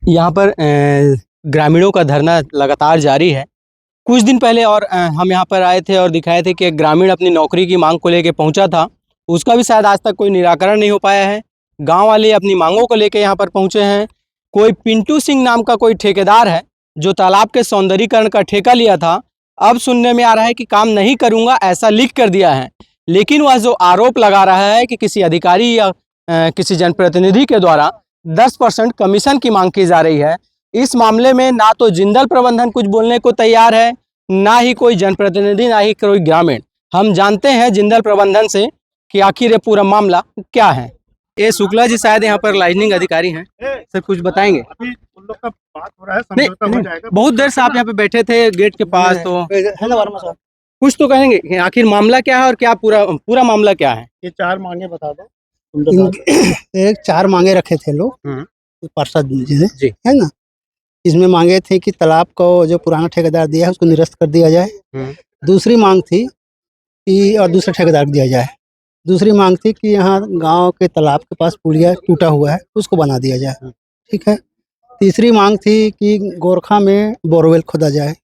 यहाँ पर ग्रामीणों का धरना लगातार जारी है। कुछ दिन पहले और हम यहाँ पर आए थे और दिखाए थे कि एक ग्रामीण अपनी नौकरी की मांग को लेकर पहुँचा था, उसका भी शायद आज तक कोई निराकरण नहीं हो पाया है। गांव वाले अपनी मांगों को लेकर यहाँ पर पहुँचे हैं। कोई पिंटू सिंह नाम का कोई ठेकेदार है जो तालाब के सौंदर्यीकरण का ठेका लिया था, अब सुनने में आ रहा है कि काम नहीं करूँगा ऐसा लिख कर दिया है। लेकिन वह जो आरोप लगा रहा है कि किसी अधिकारी या किसी जनप्रतिनिधि के द्वारा 10% कमीशन की मांग की जा रही है। इस मामले में ना तो जिंदल प्रबंधन कुछ बोलने को तैयार है, ना ही कोई जनप्रतिनिधि, ना ही कोई ग्रामीण। हम जानते हैं जिंदल प्रबंधन से कि आखिर ये पूरा मामला क्या है। ये शुक्ला जी शायद यहाँ पर लाइजनिंग अधिकारी हैं, सर कुछ बताएंगे? उन लोग का बात हो रहा है, समझौता हो जाएगा। बहुत देर से आप यहाँ पे बैठे थे गेट के पास, तो कुछ तो कहेंगे कि आखिर मामला क्या है और क्या पूरा मामला क्या है? ये 4 मांगे बता दो। एक 4 मांगे रखे थे लोग पार्षद जी ने, है ना। इसमें मांगे थे कि तालाब को जो पुराना ठेकेदार दिया है उसको निरस्त कर दिया जाए। दूसरी मांग थी कि और दूसरे ठेकेदार को दिया जाए। दूसरी मांग थी कि यहाँ गांव के तालाब के पास पुलिया टूटा हुआ है उसको बना दिया जाए, ठीक है। तीसरी मांग थी कि गोरखा में बोरवेल खोदा जाए।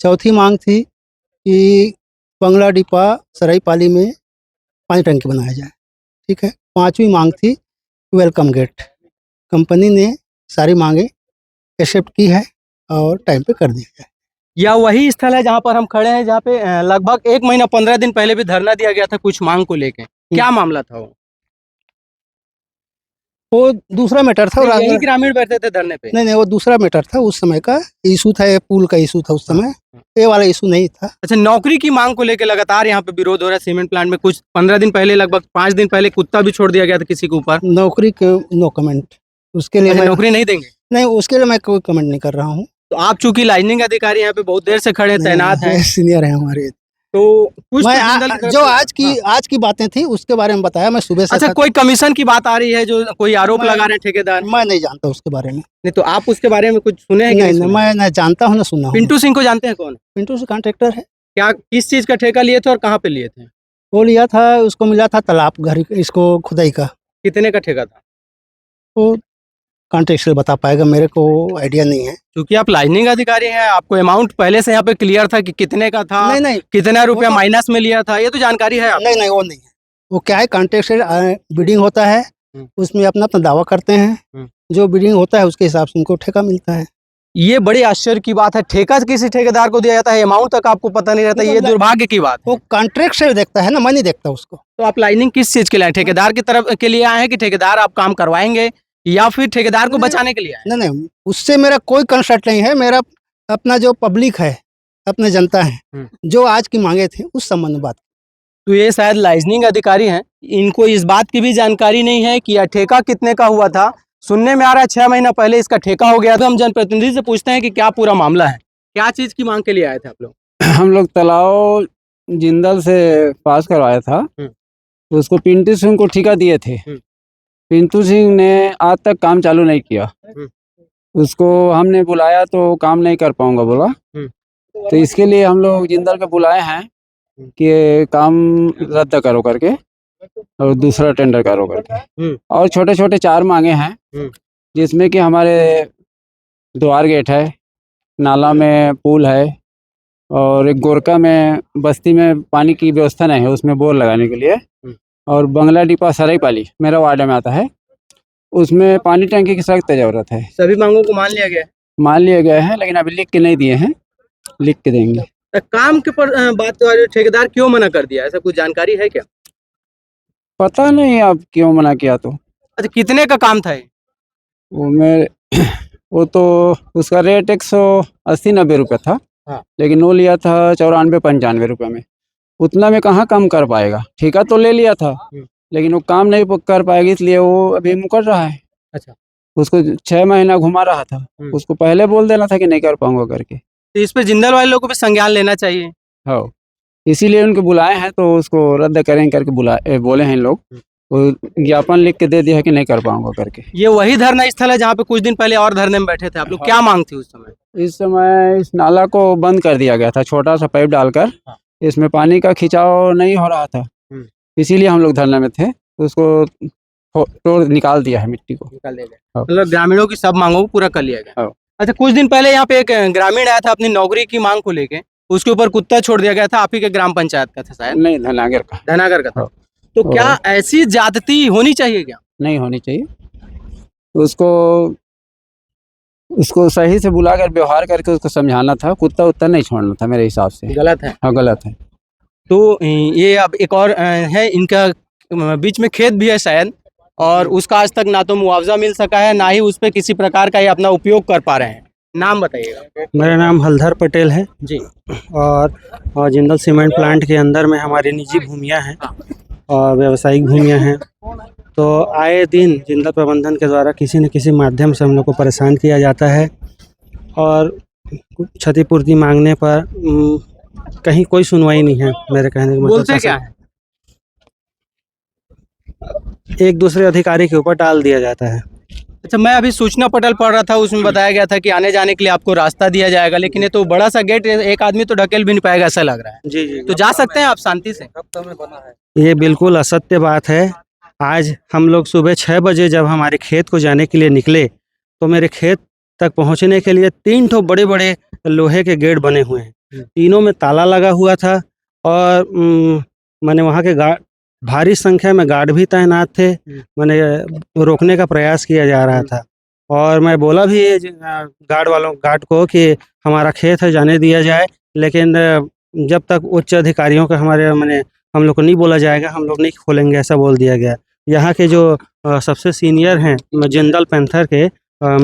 चौथी मांग थी कि बंगला डिपा सराईपाली में पानी टंकी बनाया जाए, ठीक है। पांचवी मांग थी वेलकम गेट। कंपनी ने सारी मांगे एक्सेप्ट की है और टाइम पे कर दिया है। या वही स्थल है जहाँ पर हम खड़े हैं, जहाँ पे लगभग 1 महीना 15 दिन पहले भी धरना दिया गया था कुछ मांग को लेके। क्या मामला था वो दूसरा मैटर था। यही ग्रामीण बैठे थे धरने पे? नहीं, वो दूसरा मैटर था। उस समय का इशू था, ये पुल का इशू था उस समय, ये वाला इशू नहीं था। अच्छा, नौकरी की मांग को लेकर लगातार यहाँ पे विरोध हो रहा है। सीमेंट प्लांट में कुछ 15 दिन पहले, लगभग 5 दिन पहले कुत्ता भी छोड़ दिया गया था किसी के ऊपर। नौकरी के नो कमेंट, उसके लिए नौकरी नहीं देंगे? नहीं, उसके लिए मैं कोई कमेंट नहीं कर रहा हूँ। तो आप चूंकि लाइजनिंग अधिकारी यहाँ पे बहुत देर से खड़े तैनात हैं, सीनियर है हमारे, तो कुछ मैं जो आज की बातें थी उसके बारे में बताया मैं सुबह से। अच्छा, कोई कमीशन की बात आ रही है जो कोई आरोप लगा रहे हैं ठेकेदार? मैं नहीं जानता उसके बारे में। नहीं तो आप उसके बारे में कुछ सुने हैं? नहीं, मैं नहीं जानता हूँ, ना सुना हूँ। पिंटू सिंह को जानते हैं? कौन? पिंटू सिंह कॉन्ट्रैक्टर है। क्या किस चीज का ठेका लिए थे और कहाँ पे लिए थे? वो लिया था, उसको मिला था तालाब घर इसको खुदाई का। कितने का ठेका था? वो कॉन्ट्रैक्टर बता पाएगा, मेरे को आइडिया नहीं है। क्योंकि आप लाइजनिंग अधिकारी हैं, आपको अमाउंट पहले से यहाँ पे क्लियर था कि कितने का था? नहीं, कितना रुपया माइनस में लिया था, ये तो जानकारी है? नहीं, वो नहीं है। वो क्या है, कॉन्ट्रैक्टर बिडिंग होता है, उसमें अपना दावा करते हैं, जो बिडिंग होता है उसके हिसाब से उनको ठेका मिलता है। ये बड़ी आश्चर्य की बात है, ठेका किसी ठेकेदार को दिया जाता है, अमाउंट तक आपको पता नहीं रहता, ये दुर्भाग्य की बात है। वो कॉन्ट्रैक्ट से देखता है ना, मैं नहीं देखता उसको। तो आप लाइनिंग किस चीज के लिए? ठेकेदार की तरफ के लिए आए हैं कि ठेकेदार आप काम करवाएंगे, या फिर ठेकेदार को बचाने के लिए आए? नहीं, उससे मेरा कोई कंसर्ट नहीं है। मेरा अपना जो पब्लिक है, अपने जनता है, जो आज की मांगे थे उस संबंध में बात। तो ये शायद लाइजनिंग अधिकारी हैं, इनको इस बात की भी जानकारी नहीं है कि यह ठेका कितने का हुआ था। सुनने में आ रहा है 6 महीना पहले इसका ठेका हो गया था। हम जनप्रतिनिधि से पूछते हैं कि क्या पूरा मामला है, क्या चीज की मांग के लिए आए थे आप लोग? हम लोग तालाब जिंदल से पास करवाया था, तो उसको पिंटू सिंह को ठेका दिए थे। पिंटू सिंह ने आज तक काम चालू नहीं किया। उसको हमने बुलाया तो काम नहीं कर पाऊंगा बोला, तो इसके लिए हम लोग जिंदल के बुलाए हैं कि काम रद्द करो करके और दूसरा टेंडर करो करके। और छोटे छोटे 4 मांगे हैं, जिसमें कि हमारे द्वार गेट है, नाला में पुल है, और एक गोरका में बस्ती में पानी की व्यवस्था नहीं है, उसमें बोर लगाने के लिए। और बंगला डिपा सराईपाली मेरा वार्ड में आता है, उसमें पानी टंकी की सख्त जरूरत है। सभी मांगों को मान लिया गया? मान लिया गया है, लेकिन अभी लिख के नहीं दिए हैं, लिख के देंगे। काम के पर बात ठेकेदार क्यों मना कर दिया, ऐसा कुछ जानकारी है क्या? पता नहीं अब क्यों मना किया। तो अच्छा, कितने का काम था ये? वो तो उसका रेट 180-90 रुपये था। लेकिन वो लिया था 94-95 रुपये में। उतना में कहाँ काम कर पाएगा? ठेका तो ले लिया था, लेकिन वो काम नहीं कर पाएगा, इसलिए वो अभी मुकर रहा है। अच्छा, उसको 6 महीना घुमा रहा था, उसको पहले बोल देना था कि नहीं कर पाऊंगा करके। तो इस पे जिंदल वाले लोगों को भी संज्ञान लेना चाहिए। हाँ, इसीलिए उनको बुलाए हैं, तो उसको रद्द करें करके बोले हैं लोग। ज्ञापन लिख के दे दिया है कि नहीं कर पाऊंगा करके। ये वही धरना स्थल है जहाँ पे कुछ दिन पहले और धरने में बैठे थे आप लोग? क्या मांग थी उस समय? इस समय इस नाला को बंद कर दिया गया था, छोटा सा पाइप डालकर। इसमें पानी का खिंचाव नहीं हो रहा था, इसीलिए हम लोग धरने में थे। उसको तोड़ निकाल दिया है मिट्टी को। निकाल दिया गया, हाँ। मतलब ग्रामीणों की सब मांगों को पूरा कर लिया गया। हाँ। अच्छा, कुछ दिन पहले यहाँ पे एक ग्रामीण आया था अपनी नौकरी की मांग को लेके, उसके ऊपर कुत्ता छोड़ दिया गया था, आप ही के ग्राम पंचायत का था शायद, नहीं, धनागर का धनागर का था। हाँ। तो क्या ऐसी ज्यादती होनी चाहिए क्या? नहीं होनी चाहिए। उसको सही से बुलाकर व्यवहार करके उसको समझाना था, कुत्ता उत्ता नहीं छोड़ना था मेरे हिसाब से। गलत है। हाँ, गलत है। तो ये अब एक और है, इनका बीच में खेत भी है शायद, और उसका आज तक ना तो मुआवजा मिल सका है, ना ही उस पर किसी प्रकार का ये अपना उपयोग कर पा रहे हैं। नाम बताइएगा। मेरा नाम हलधर पटेल है जी। और जिंदल सीमेंट प्लांट के अंदर में हमारी निजी भूमियां हैं और व्यावसायिक भूमियां हैं। तो आए दिन जिंदल प्रबंधन के द्वारा किसी न किसी माध्यम से हम लोग को परेशान किया जाता है और क्षतिपूर्ति मांगने पर कहीं कोई सुनवाई नहीं है। मेरे कहने का मतलब बोलते क्या है? एक दूसरे अधिकारी के ऊपर डाल दिया जाता है। अच्छा, मैं अभी सूचना पटल पढ़ रहा था, उसमें बताया गया था कि आने जाने के लिए आपको रास्ता दिया जाएगा, लेकिन ये तो बड़ा सा गेट, एक आदमी तो ढकेल भी नहीं पाएगा ऐसा लग रहा है। जी जी, तो जा सकते हैं आप शांति से? ये बिल्कुल असत्य बात है। आज हम लोग सुबह 6 बजे जब हमारे खेत को जाने के लिए निकले तो मेरे खेत तक पहुंचने के लिए 3 ठो बड़े बड़े लोहे के गेट बने हुए हैं। तीनों में ताला लगा हुआ था और मैंने वहाँ के भारी संख्या में गार्ड भी तैनात थे। मैंने रोकने का प्रयास किया जा रहा था और मैं बोला भी गार्ड को कि हमारा खेत है, जाने दिया जाए, लेकिन जब तक उच्च अधिकारियों का हम लोग को नहीं बोला जाएगा, हम लोग नहीं खोलेंगे, ऐसा बोल दिया गया। यहाँ के जो सबसे सीनियर हैं जिंदल पैंथर के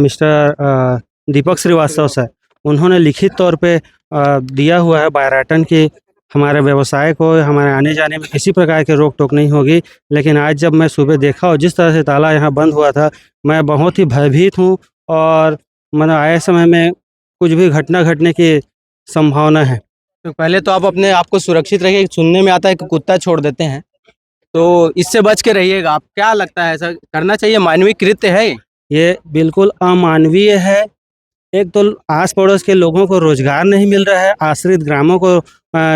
मिस्टर दीपक श्रीवास्तव सर, उन्होंने लिखित तौर पे दिया हुआ है बायराटन की हमारे व्यवसाय को, हमारे आने जाने में किसी प्रकार की रोक टोक नहीं होगी। लेकिन आज जब मैं सुबह देखा और जिस तरह से ताला यहाँ बंद हुआ था, मैं बहुत ही भयभीत हूँ और आए समय में कुछ भी घटना घटने की संभावना है। तो पहले तो आप अपने आप को सुरक्षित रखिए। सुनने में आता है कि कुत्ता छोड़ देते हैं, तो इससे बच के रहिएगा। आप क्या लगता है, ऐसा करना चाहिए? मानवीय कृत्य है ये बिल्कुल अमानवीय है। एक तो आस पड़ोस के लोगों को रोजगार नहीं मिल रहा है, आश्रित ग्रामों को,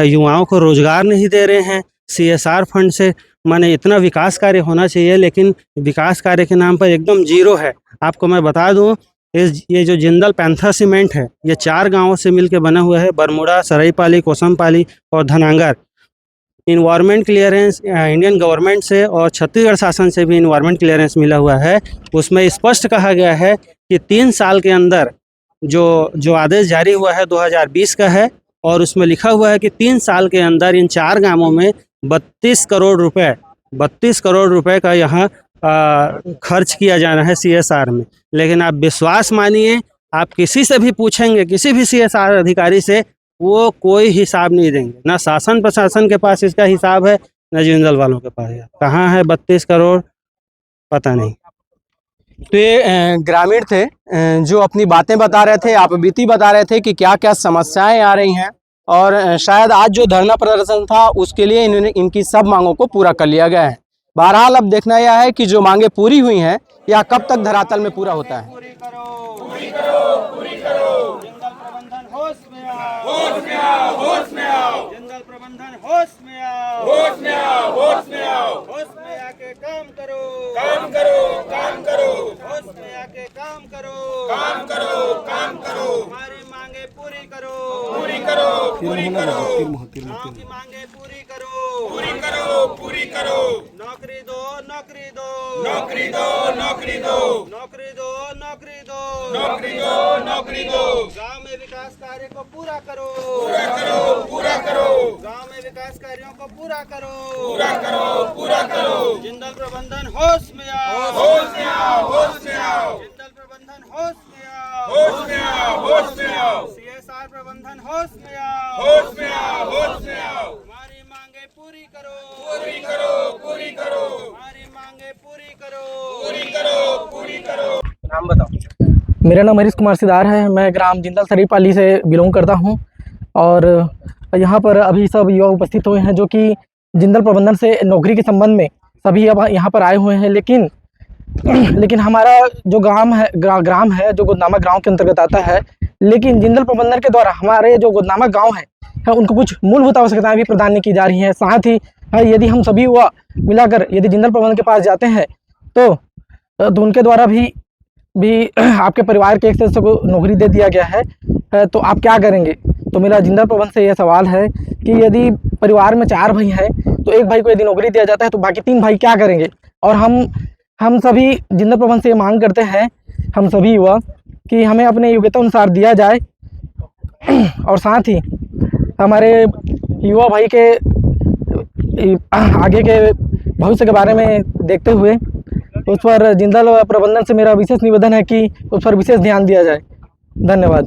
युवाओं को रोजगार नहीं दे रहे हैं। CSR फंड से इतना विकास कार्य होना चाहिए, लेकिन विकास कार्य के नाम पर एकदम जीरो है। आपको मैं बता दूं, ये जो जिंदल पैंथर सीमेंट है, ये 4 गांवों से मिलकर बना हुआ है, बरमुड़ा, सराईपाली, कोसमपाली और धनांगर। इन्वायरमेंट क्लियरेंस इंडियन गवर्नमेंट से और छत्तीसगढ़ शासन से भी इन्वायरमेंट क्लियरेंस मिला हुआ है। उसमें स्पष्ट कहा गया है कि 3 साल के अंदर जो आदेश जारी हुआ है 2020 का है, और उसमें लिखा हुआ है कि 3 साल के अंदर इन 4 गांवों में 32 करोड़ रुपए का यहाँ खर्च किया जाना है CSR में। लेकिन आप विश्वास मानिए, आप किसी से भी पूछेंगे, किसी भी CSR अधिकारी से, वो कोई हिसाब नहीं देंगे। ना शासन प्रशासन के पास इसका हिसाब है, ना जिंदल वालों के पास है। कहाँ है 32 करोड़, पता नहीं। तो ये ग्रामीण थे जो अपनी बातें बता रहे थे, आप बीती बता रहे थे कि क्या क्या समस्याएं आ रही हैं, और शायद आज जो धरना प्रदर्शन था उसके लिए इनकी सब मांगों को पूरा कर लिया गया है। बहरहाल अब देखना यह है कि जो मांगे पूरी हुई हैं या कब तक धरातल में पूरा होता है। पूरी करो। जिंदल प्रबंधन होश में आओ। जिंदल प्रबंधन होश में आओ। होश में आके काम करो। होश में आके काम करो। हमारी मांगे पूरी करो। गाँव की मांगे पूरी करो। नौकरी दो। गाँव में विकास कार्य को पूरा करो। गाँव में विकास कार्यों को पूरा करो। जिंदल प्रबंधन होश में आओ। जिंदल प्रबंधन होश में आओ। CSR प्रबंधन होश में आओ। हमारी मांगे पूरी करो। हमारी मांगे पूरी करो। नाम बताओ। मेरा नाम हरीश कुमार सिदार है। मैं ग्राम जिंदल सरीपाली से बिलोंग करता हूं और यहाँ पर अभी सब युवा उपस्थित हुए हैं जो कि जिंदल प्रबंधन से नौकरी के संबंध में सभी अब यहाँ पर आए हुए हैं। लेकिन हमारा जो ग्राम है जो गोदनामा गांव के अंतर्गत आता है, लेकिन जिंदल प्रबंधन के द्वारा हमारे जो गोदनामा गांव है उनको कुछ मूलभूत आवश्यकताएं भी प्रदान नहीं की जा रही हैं। साथ ही यदि हम सभी युवा मिलाकर यदि जिंदल प्रबंधन के पास जाते हैं तो उनके द्वारा भी आपके परिवार के एक सदस्य को नौकरी दे दिया गया है, तो आप क्या करेंगे? तो मेरा जिंदल प्रबंध से यह सवाल है कि यदि परिवार में 4 भाई हैं तो एक भाई को यदि नौकरी दिया जाता है तो बाकी 3 भाई क्या करेंगे? और हम सभी जिंदल प्रबंध से ये मांग करते हैं, हम सभी युवा, कि हमें अपने योग्यता अनुसार दिया जाए और साथ ही हमारे युवा भाई के आगे के भविष्य के बारे में देखते हुए उस पर जिंदल प्रबंधन से मेरा विशेष निवेदन है कि उस पर विशेष ध्यान दिया जाए। धन्यवाद।